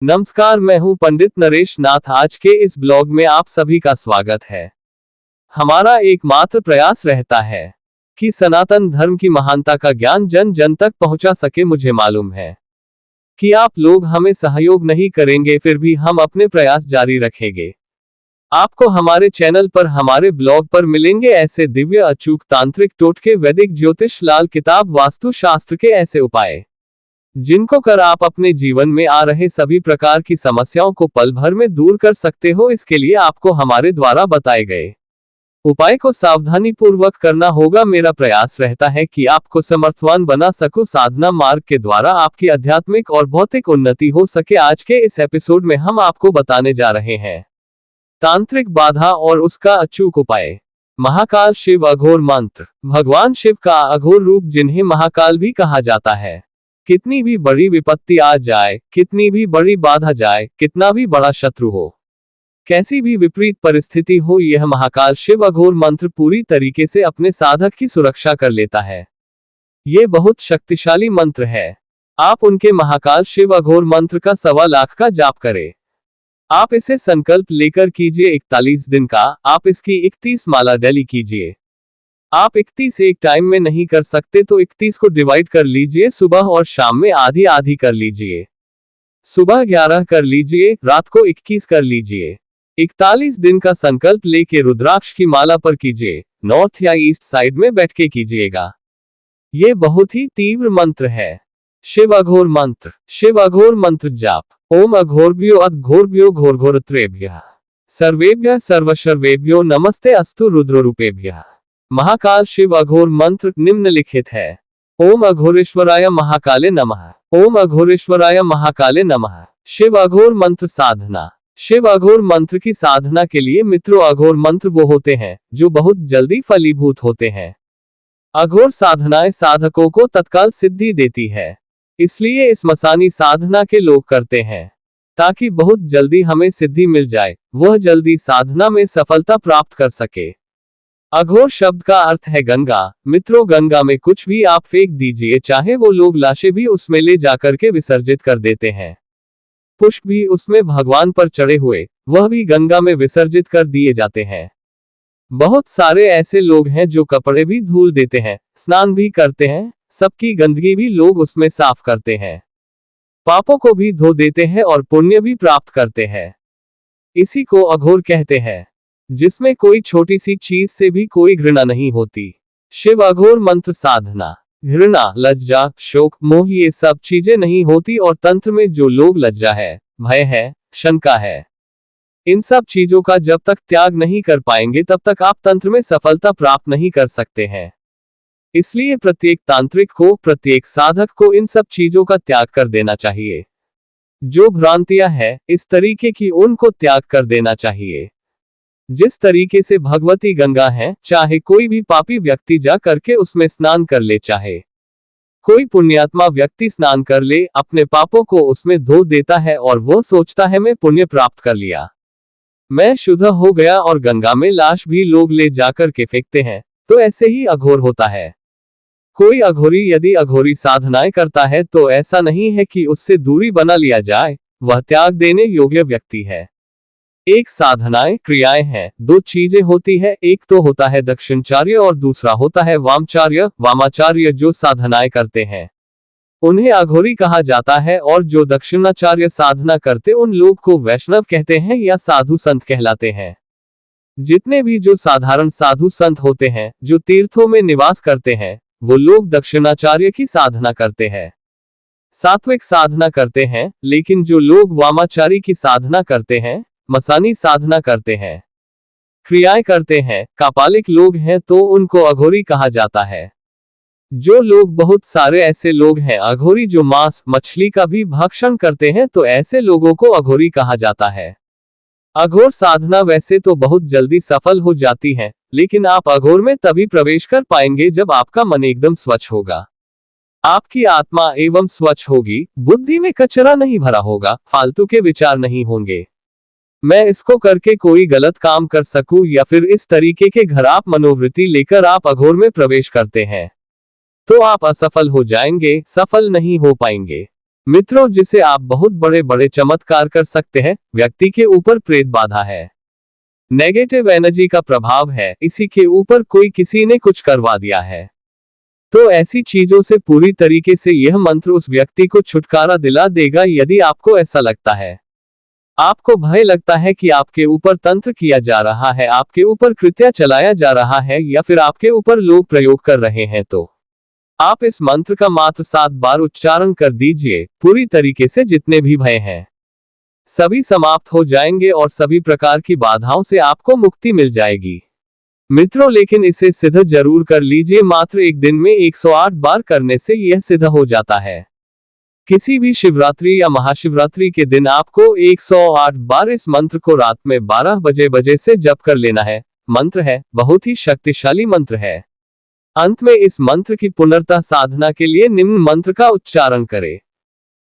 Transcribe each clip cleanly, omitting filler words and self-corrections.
नमस्कार, मैं हूं पंडित नरेश नाथ। आज के इस ब्लॉग में आप सभी का स्वागत है। हमारा एकमात्र प्रयास रहता है कि सनातन धर्म की महानता का ज्ञान जन जन तक पहुंचा सके। मुझे मालूम है कि आप लोग हमें सहयोग नहीं करेंगे, फिर भी हम अपने प्रयास जारी रखेंगे। आपको हमारे चैनल पर, हमारे ब्लॉग पर मिलेंगे ऐसे दिव्य, अचूक, तांत्रिक, टोटके, वैदिक, ज्योतिष, लाल किताब, वास्तु शास्त्र के ऐसे उपाय जिनको कर आप अपने जीवन में आ रहे सभी प्रकार की समस्याओं को पल भर में दूर कर सकते हो। इसके लिए आपको हमारे द्वारा बताए गए उपाय को सावधानी पूर्वक करना होगा। मेरा प्रयास रहता है कि आपको समर्थवान बना सकूं, साधना मार्ग के द्वारा आपकी आध्यात्मिक और भौतिक उन्नति हो सके। आज के इस एपिसोड में हम आपको बताने जा रहे हैं तांत्रिक बाधा और उसका अचूक उपाय। महाकाल शिव अघोर मंत्र। भगवान शिव का अघोर रूप, जिन्हें महाकाल भी कहा जाता है। कितनी भी बड़ी विपत्ति आ जाए, कितनी भी बड़ी बाधा जाए, कितना भी बड़ा शत्रु हो, कैसी भी विपरीत परिस्थिति हो, यह महाकाल शिव अघोर मंत्र पूरी तरीके से अपने साधक की सुरक्षा कर लेता है। ये बहुत शक्तिशाली मंत्र है। आप उनके महाकाल शिव अघोर मंत्र का 1.25 लाख का जाप करें। आप इसे संकल्प लेकर कीजिए 41 दिन का। आप इसकी 31 माला डेली कीजिए। आप 31 एक टाइम में नहीं कर सकते तो 31 को डिवाइड कर लीजिए। सुबह और शाम में आधी आधी कर लीजिए। सुबह 11 कर लीजिए, रात को 21 कर लीजिए। 41 दिन का संकल्प लेके रुद्राक्ष की माला पर कीजिए। नॉर्थ या ईस्ट साइड में बैठ के कीजिएगा। ये बहुत ही तीव्र मंत्र है। शिव अघोर मंत्र। शिव अघोर मंत्र जाप। ओम अघोरभ्यो अघोरभ्यो घोरघोरत्रेभ्यः सर्वेभ्यः सर्वशर्वेभ्यो नमस्ते अस्तु रुद्ररूपेभ्यः। महाकाल शिव अघोर मंत्र निम्नलिखित है। ओम अघोरेश्वराय महाकाले नमः। ओम अघोरेश्वराय महाकाले नमः। शिव अघोर मंत्र साधना। शिव अघोर मंत्र की साधना के लिए मित्रों, अघोर मंत्र वो होते हैं जो बहुत जल्दी फलीभूत होते हैं। अघोर साधनाएं साधकों को तत्काल सिद्धि देती है, इसलिए इस मसानी साधना के लोग करते हैं ताकि बहुत जल्दी हमें सिद्धि मिल जाए, वह जल्दी साधना में सफलता प्राप्त कर सके। अघोर शब्द का अर्थ है गंगा। मित्रों, गंगा में कुछ भी आप फेंक दीजिए, चाहे वो लोग लाशें भी उसमें ले जाकर के विसर्जित कर देते हैं। पुष्प भी उसमें भगवान पर चढ़े हुए, वह भी गंगा में विसर्जित कर दिए जाते हैं। बहुत सारे ऐसे लोग हैं जो कपड़े भी धुल देते हैं, स्नान भी करते हैं, सबकी गंदगी भी लोग उसमें साफ करते हैं, पापों को भी धो देते हैं और पुण्य भी प्राप्त करते हैं। इसी को अघोर कहते हैं, जिसमें कोई छोटी सी चीज से भी कोई घृणा नहीं होती। शिव अघोर मंत्र साधना। घृणा, लज्जा, शोक, मोह, ये सब चीजें नहीं होती और तंत्र में जो लोग लज्जा है, भय है, शंका है, इन सब चीजों का जब तक त्याग नहीं कर पाएंगे तब तक आप तंत्र में सफलता प्राप्त नहीं कर सकते हैं। इसलिए प्रत्येक तांत्रिक को, प्रत्येक साधक को इन सब चीजों का त्याग कर देना चाहिए। जो भ्रांतियां हैं इस तरीके की, उनको त्याग कर देना चाहिए। जिस तरीके से भगवती गंगा है, चाहे कोई भी पापी व्यक्ति जा करके उसमें स्नान कर ले, चाहे कोई पुण्यात्मा व्यक्ति स्नान कर ले, अपने पापों को उसमें धो देता है और वो सोचता है मैं पुण्य प्राप्त कर लिया, मैं शुद्ध हो गया, और गंगा में लाश भी लोग ले जाकर के फेंकते हैं, तो ऐसे ही अघोर होता है। कोई अघोरी यदि अघोरी साधनाएं करता है तो ऐसा नहीं है कि उससे दूरी बना लिया जाए, वह त्याग देने योग्य व्यक्ति है। एक साधनाएं, क्रियाएं हैं, दो चीजें होती है, एक तो होता है दक्षिणाचार्य और दूसरा होता है वामाचार्य। वामाचार्य जो साधनाएं करते हैं उन्हें अघोरी कहा जाता है, और जो दक्षिणाचार्य साधना करते उन लोग को वैष्णव कहते हैं या साधु संत कहलाते हैं। जितने भी जो साधारण साधु संत होते हैं, जो तीर्थों में निवास करते हैं, वो लोग दक्षिणाचार्य की साधना करते हैं, सात्विक साधना करते हैं। लेकिन जो लोग वामाचारी की साधना करते हैं, मसानी साधना करते हैं, क्रियाएं करते हैं, कापालिक लोग हैं, तो उनको अघोरी कहा जाता है। जो लोग, बहुत सारे ऐसे लोग हैं अघोरी जो मांस मछली का भी भक्षण करते हैं, तो ऐसे लोगों को अघोरी कहा जाता है। अघोर साधना वैसे तो बहुत जल्दी सफल हो जाती है, लेकिन आप अघोर में तभी प्रवेश कर पाएंगे जब आपका मन एकदम स्वच्छ होगा, आपकी आत्मा एवं स्वच्छ होगी, बुद्धि में कचरा नहीं भरा होगा, फालतू के विचार नहीं होंगे, मैं इसको करके कोई गलत काम कर सकूं, या फिर इस तरीके के खराब मनोवृत्ति लेकर आप अघोर में प्रवेश करते हैं तो आप असफल हो जाएंगे, सफल नहीं हो पाएंगे। मित्रों, जिसे आप बहुत बड़े बड़े चमत्कार कर सकते हैं, व्यक्ति के ऊपर प्रेत बाधा है, नेगेटिव एनर्जी का प्रभाव है, इसी के ऊपर कोई किसी ने कुछ करवा दिया है, तो ऐसी चीजों से पूरी तरीके से यह मंत्र उस व्यक्ति को छुटकारा दिला देगा। यदि आपको ऐसा लगता है, आपको भय लगता है कि आपके ऊपर तंत्र किया जा रहा है, आपके ऊपर कृत्या चलाया जा रहा है, या फिर आपके ऊपर लोग प्रयोग कर रहे हैं, तो आप इस मंत्र का मात्र 7 बार उच्चारण कर दीजिए। पूरी तरीके से जितने भी भय हैं सभी समाप्त हो जाएंगे और सभी प्रकार की बाधाओं से आपको मुक्ति मिल जाएगी। मित्रों, लेकिन इसे सिद्ध जरूर कर लीजिए। मात्र एक दिन में 108 बार करने से यह सिद्ध हो जाता है। किसी भी शिवरात्रि या महाशिवरात्रि के दिन आपको 108 बार इस मंत्र को रात में 12 बजे से जप कर लेना है। मंत्र है, बहुत ही शक्तिशाली मंत्र है। अंत में इस मंत्र की पुनर्ता साधना के लिए निम्न मंत्र का उच्चारण करें।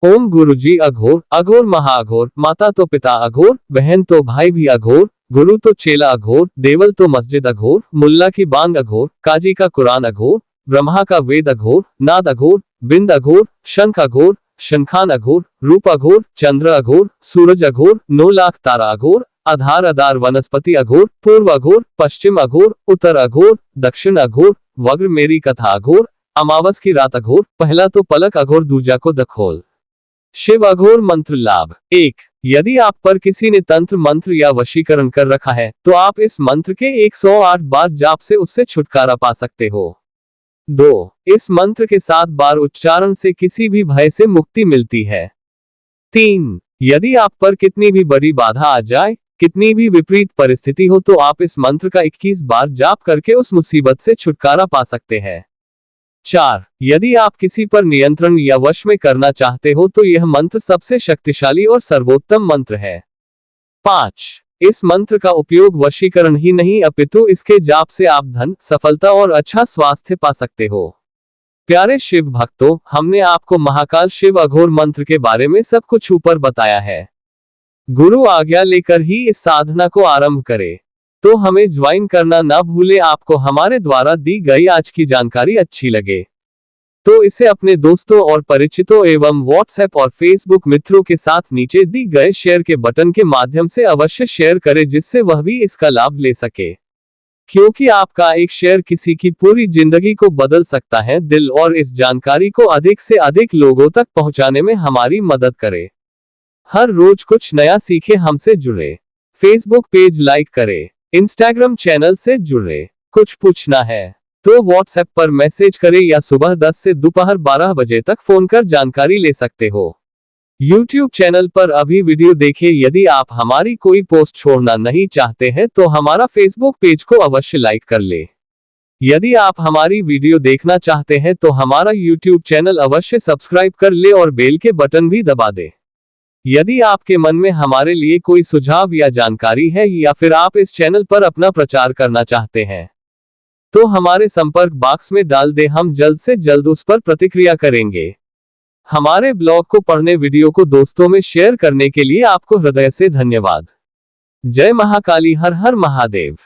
ओम गुरुजी अघोर, अघोर महाअघोर, माता तो पिता अघोर, बहन तो भाई भी अघोर, गुरु तो चेला अघोर, देवल तो मस्जिद अघोर, मुल्ला की बांग अघोर, काजी का कुरान अघोर, ब्रह्मा का वेद अघोर, नाद अघोर, बिंद अघोर, शंख अघोर, शंखान अघोर, रूप अघोर, चंद्र अघोर, सूरज अघोर, 9 लाख तारा अघोर, आधार आधार वनस्पति अघोर, पूर्व अघोर, पश्चिम अघोर, उत्तर अघोर, दक्षिण अघोर, वग्र मेरी कथा अघोर, अमावस की रात अघोर, पहला तो पलक अघोर, दूजा को दखोल। शिव अघोर मंत्र लाभ। 1. यदि आप पर किसी ने तंत्र मंत्र या वशीकरण कर रखा है, तो आप इस मंत्र के 108 बार जाप से उससे छुटकारा पा सकते हो। 2. इस मंत्र के 7 बार उच्चारण से किसी भी भय से मुक्ति मिलती है। 3. यदि आप पर कितनी भी बड़ी बाधा आ जाए, कितनी भी विपरीत परिस्थिति हो, तो आप इस मंत्र का 21 बार जाप करके उस मुसीबत से छुटकारा पा सकते हैं। 4. यदि आप किसी पर नियंत्रण या वश में करना चाहते हो, तो यह मंत्र सबसे शक्तिशाली और सर्वोत्तम मंत्र है। 5. इस मंत्र का उपयोग वशीकरण ही नहीं, अपितु इसके जाप से आप धन, सफलता और अच्छा स्वास्थ्य पा सकते हो। प्यारे शिव भक्तों, हमने आपको महाकाल शिव अघोर मंत्र के बारे में सब कुछ ऊपर बताया है। गुरु आज्ञा लेकर ही इस साधना को आरंभ करें। तो हमें ज्वाइन करना ना भूलें। आपको हमारे द्वारा दी गई आज की जानकारी अच्छी लगे तो इसे अपने दोस्तों और परिचितों एवं व्हाट्सएप और फेसबुक मित्रों के साथ नीचे दी गए शेयर के बटन के माध्यम से अवश्य शेयर करें, जिससे वह भी इसका लाभ ले सके, क्योंकि आपका एक शेयर किसी की पूरी जिंदगी को बदल सकता है। दिल और इस जानकारी को अधिक से अधिक लोगों तक पहुंचाने में हमारी मदद करें। हर रोज कुछ नया सीखे, हमसे जुड़े। फेसबुक पेज लाइक करें, इंस्टाग्राम चैनल से जुड़े। कुछ पूछना है तो व्हाट्सएप पर मैसेज करें या सुबह 10 से दोपहर 12 बजे तक फोन कर जानकारी ले सकते हो। यूट्यूब चैनल पर अभी वीडियो देखें। यदि आप हमारी कोई पोस्ट छोड़ना नहीं चाहते हैं तो हमारा फेसबुक पेज को अवश्य लाइक कर ले। यदि आप हमारी वीडियो देखना चाहते हैं तो हमारा यूट्यूब चैनल अवश्य सब्सक्राइब कर ले और बेल के बटन भी दबा दे। यदि आपके मन में हमारे लिए कोई सुझाव या जानकारी है, या फिर आप इस चैनल पर अपना प्रचार करना चाहते हैं, तो हमारे संपर्क बॉक्स में डाल दे। हम जल्द से जल्द उस पर प्रतिक्रिया करेंगे। हमारे ब्लॉग को पढ़ने, वीडियो को दोस्तों में शेयर करने के लिए आपको हृदय से धन्यवाद। जय महाकाली, हर हर महादेव।